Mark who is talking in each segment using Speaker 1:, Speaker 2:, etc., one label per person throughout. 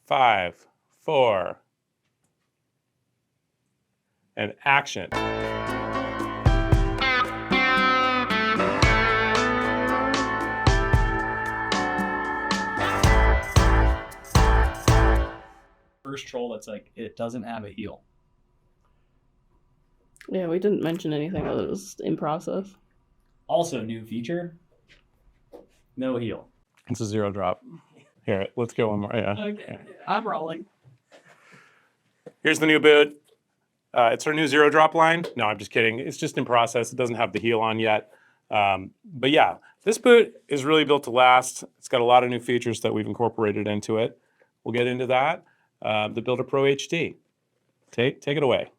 Speaker 1: 5, 4, and action.
Speaker 2: First troll that's like, it doesn't have a heel.
Speaker 3: Yeah, we didn't mention anything that was in process.
Speaker 2: Also, new feature, no heel.
Speaker 1: It's a 0 drop. Here, let's go one more. Yeah.
Speaker 2: Okay, I'm rolling.
Speaker 1: Here's the new boot. It's our new 0 drop line. No, I'm just kidding. It's just in process. It doesn't have the heel on yet. But yeah, this boot is really built to last. It's got a lot of new features that we've incorporated into it. We'll get into that. The BuilderPro HD. Take it away.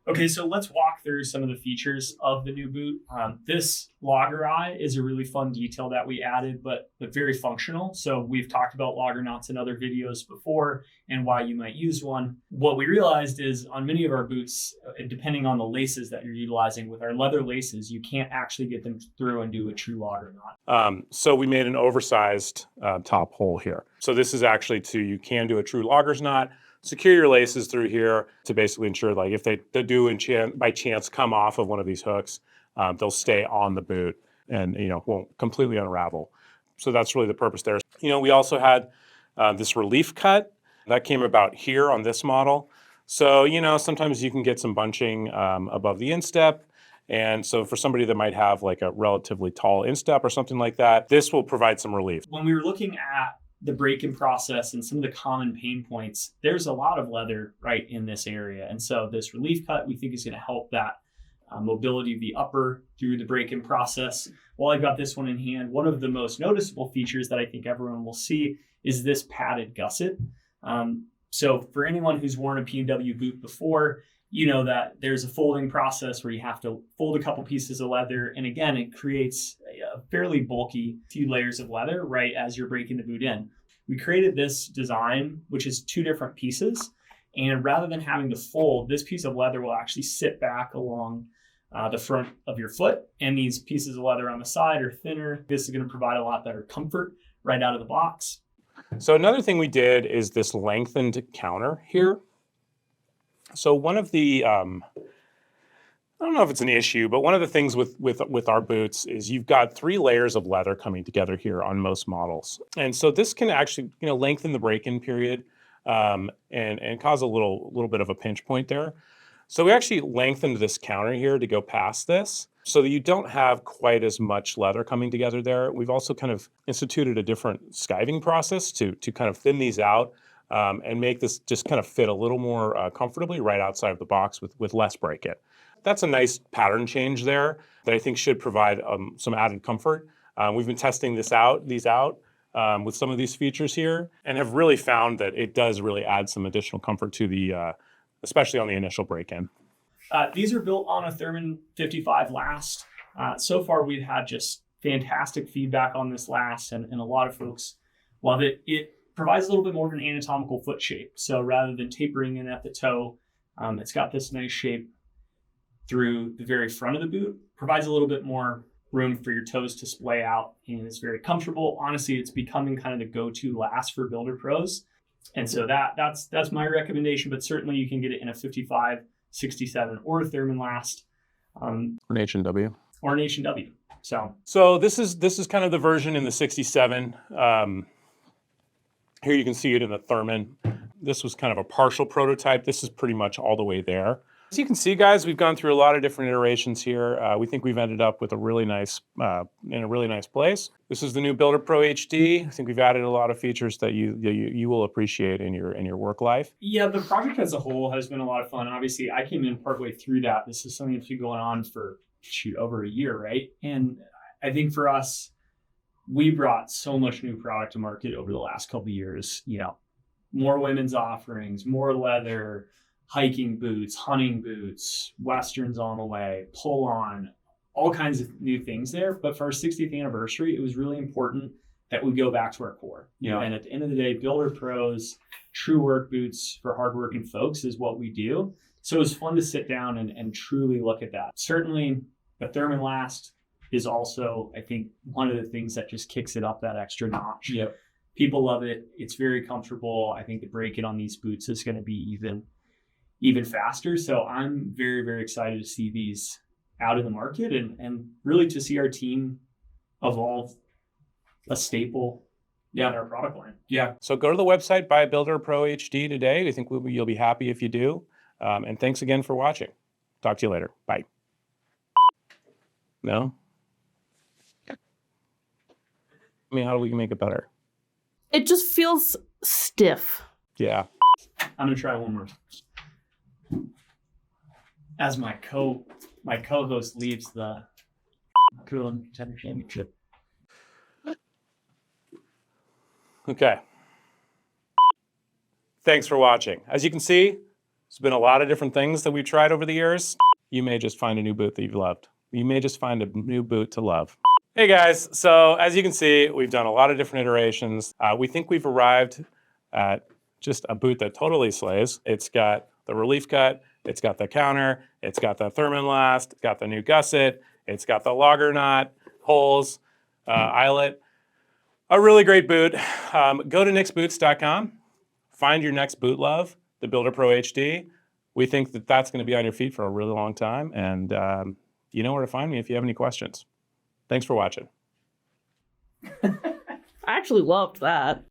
Speaker 2: Okay, so let's walk through some of the features of the new boot. This logger eye is a really fun detail that we added, but very functional. So we've talked about logger knots in other videos before and why you might use one. What we realized is on many of our boots, depending on the laces that you're utilizing, with our leather laces, you can't actually get them through and do a true logger knot.
Speaker 1: So we made an oversized top hole here. So this is actually you can do a true logger's knot. Secure your laces through here to basically ensure, like, if they do by chance come off of one of these hooks, they'll stay on the boot and, won't completely unravel. So that's really the purpose there. We also had this relief cut that came about here on this model. So, sometimes you can get some bunching above the instep. And so for somebody that might have like a relatively tall instep or something like that, this will provide some relief.
Speaker 2: When we were looking at the break-in process and some of the common pain points, there's a lot of leather right in this area. And so this relief cut, we think, is going to help that mobility of the upper through the break-in process. While I've got this one in hand, one of the most noticeable features that I think everyone will see is this padded gusset. So for anyone who's worn a PNW boot before, you know that there's a folding process where you have to fold a couple pieces of leather. And again, it creates a fairly bulky few layers of leather right as you're breaking the boot in. We created this design, which is 2 different pieces. And rather than having to fold, this piece of leather will actually sit back along the front of your foot. And these pieces of leather on the side are thinner. This is going to provide a lot better comfort right out of the box.
Speaker 1: So another thing we did is this lengthened counter here. So one of the, I don't know if it's an issue, but one of the things with our boots is you've got 3 layers of leather coming together here on most models. And so this can actually, lengthen the break-in period and cause a little bit of a pinch point there. So we actually lengthened this counter here to go past this so that you don't have quite as much leather coming together there. We've also kind of instituted a different skiving process to kind of thin these out. And make this just kind of fit a little more comfortably right outside of the box with less break-in. That's a nice pattern change there that I think should provide some added comfort. We've been testing these out with some of these features here and have really found that it does really add some additional comfort to the, especially on the initial break-in.
Speaker 2: These are built on a Thurman 55 Last. So far, we've had just fantastic feedback on this Last, and a lot of folks love it. It provides a little bit more of an anatomical foot shape. So rather than tapering in at the toe, it's got this nice shape through the very front of the boot, provides a little bit more room for your toes to splay out, and it's very comfortable. Honestly, it's becoming kind of the go-to Last for builder pros. And so that's my recommendation, but certainly you can get it in a 55, 67, or a Thurman Last.
Speaker 1: Or an H&W.
Speaker 2: Or an H&W.
Speaker 1: So this is kind of the version in the 67. Here you can see it in the Thurman. This was kind of a partial prototype. This is pretty much all the way there. As you can see, guys, we've gone through a lot of different iterations here. We think we've ended up with in a really nice place. This is the new BuilderPro HD. I think we've added a lot of features that you will appreciate in your work life.
Speaker 2: Yeah, the project as a whole has been a lot of fun. Obviously, I came in partway through that. This is something that's been going on for over a year, right? And I think for us, we brought so much new product to market over the last couple of years. More women's offerings, more leather, hiking boots, hunting boots, Westerns on the way, pull on, all kinds of new things there. But for our 60th anniversary, it was really important that we go back to our core. And at the end of the day, Builder Pros, true work boots for hardworking folks is what we do. So it was fun to sit down and truly look at that. Certainly, the Thurman Last is also, I think, one of the things that just kicks it up that extra notch.
Speaker 4: Yep.
Speaker 2: People love it. It's very comfortable. I think the break-in on these boots is going to be even faster. So I'm very, very excited to see these out in the market and really to see our team evolve a staple in our product line.
Speaker 1: Yeah. So go to the website, buy a BuilderPro HD today. I think you'll be happy if you do. And thanks again for watching. Talk to you later. Bye. No? I mean, how do we make it better?
Speaker 3: It just feels stiff.
Speaker 1: Yeah.
Speaker 2: I'm gonna try one more. As my co-host leaves the Cool Contender Championship.
Speaker 1: Okay. Thanks for watching. As you can see, there's been a lot of different things that we've tried over the years. You may just find a new boot that you've loved. You may just find a new boot to love. Hey guys, so as you can see, we've done a lot of different iterations. We think we've arrived at just a boot that totally slays. It's got the relief cut, it's got the counter, it's got the Thurman Last, it's got the new Gusset, it's got the logger knot, holes, eyelet. A really great boot. Go to nixboots.com, find your next boot love, the BuilderPro HD. We think that that's going to be on your feet for a really long time, and you know where to find me if you have any questions. Thanks for watching.
Speaker 3: I actually loved that.